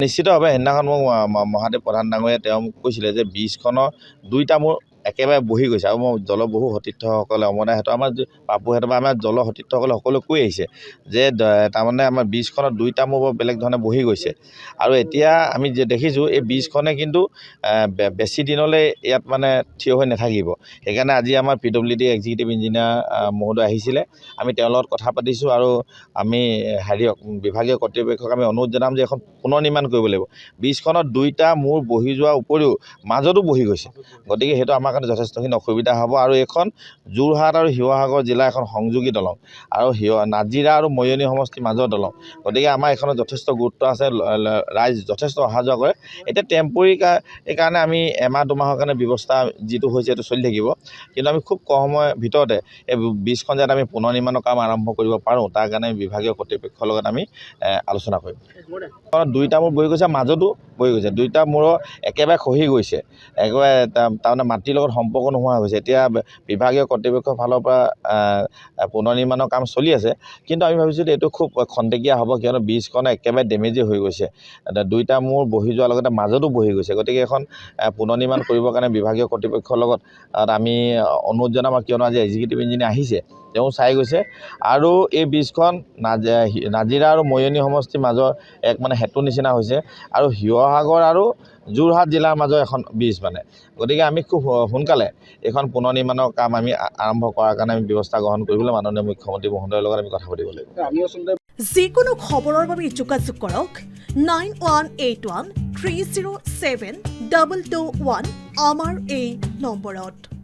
নিশ্চিতভাৱে সেইদিনাখন মোক মহাদেৱ প্ৰধান ডাঙৰীয়াই তেওঁ মোক কৈছিলে যে ব্ৰীজখনৰ দুইটা মূৰ একেবাৰে বহি গৈছে আৰু মই জলবহু সতীৰ্থসকলে অমদাহঁতৰ আমাৰ পাপুহঁতৰ বা আমাৰ জল সতীৰ্থসকলে সকলোৱে কৈ আহিছে যে তাৰমানে আমাৰ ব্ৰীজখনৰ দুইটা মূৰ বেলেগ ধৰণে বহি গৈছে আৰু এতিয়া আমি দেখিছোঁ এই ব্ৰীজখনে কিন্তু বেছি দিনলৈ ইয়াত মানে থিয় হৈ নাথাকিব। সেইকাৰণে আজি আমাৰ PWD এক্সিকিউটিভ ইঞ্জিনিয়াৰ মহোদয় আহিছিলে, আমি তেওঁৰ লগত কথা পাতিছোঁ আৰু আমি বিভাগীয় কৰ্তৃপক্ষক আমি অনুৰোধ জনাম যে এখন পুনৰ নিৰ্মাণ কৰিব লাগিব। ব্ৰীজখনত দুইটা মূৰ বহি যোৱাৰ উপৰিও মাজতো বহি গৈছে, গতিকে সেইটো আমাৰ কাৰণে যথেষ্টখিনি অসুবিধা হ'ব আৰু এইখন যোৰহাট আৰু শিৱসাগৰ জিলা এখন সংযোগী দলং আৰু নাজিৰা আৰু মৰিয়নি সমষ্টিৰ মাজৰ দলং, গতিকে আমাৰ এইখনত যথেষ্ট গুৰুত্ব আছে, ৰাইজ যথেষ্ট অহা যোৱা কৰে। এতিয়া টেম্পৰী কাৰণে আমি এমাহ দুমাহৰ কাৰণে ব্যৱস্থা যিটো হৈছে সেইটো চলি থাকিব, কিন্তু আমি খুব কম সময়ৰ ভিতৰতে এই ব্ৰীজখন যাতে আমি পুনৰ নিৰ্মাণৰ কাম আৰম্ভ কৰিব পাৰোঁ তাৰ কাৰণে বিভাগীয় কৰ্তৃপক্ষৰ লগত আমি আলোচনা কৰিম। দুইটা মূৰ বহি গৈছে, মাজতো বহি গৈছে, দুইটা মূৰৰ একেবাৰে খহি গৈছে, একেবাৰে তাৰমানে মাটিৰ লগত সম্পৰ্ক নোহোৱা হৈছে। এতিয়া বিভাগীয় কৰ্তৃপক্ষৰ ফালৰ পৰা পুনৰ নিৰ্মাণৰ কাম চলি আছে, কিন্তু আমি ভাবিছোঁ যে এইটো খুব খন্তেকীয়া হ'ব, কিয়নো ব্ৰীজখন একেবাৰে ডেমেজেই হৈ গৈছে, দুইটা মূৰ বহি যোৱাৰ লগতে মাজতো বহি গৈছে। গতিকে এখন পুনৰ নিৰ্মাণ কৰিবৰ কাৰণে বিভাগীয় কৰ্তৃপক্ষৰ লগত আমি অনুৰোধ জনাম, কিয়নো আজি এক্সিকিউটিভ ইঞ্জিনিয়াৰ আহিছে, তেওঁ চাই গৈছে আৰু এই ব্ৰীজখন নাজিৰা আৰু মৰিয়নি সমষ্টিৰ মাজৰ এক মানে সেতুৰ নিচিনা হৈছে আৰু শিৱসাগৰ আৰু যোৰহাট জিলাৰ মাজৰ এখন ব্ৰীজ মানে, গতিকে আমি খুব সোনকালে এইখন পুনৰ নিৰ্মাণৰ কাম আমি আৰম্ভ কৰাৰ কাৰণে আমি ব্যৱস্থা গ্ৰহণ কৰিবলৈ মাননীয় মুখ্যমন্ত্ৰী মহোদয়ৰ লগত আমি কথা পাতিব লাগিব। যিকোনো খবৰৰ বাবে যোগাযোগ কৰক 9181 307 221 আমাৰ এই নম্বৰত।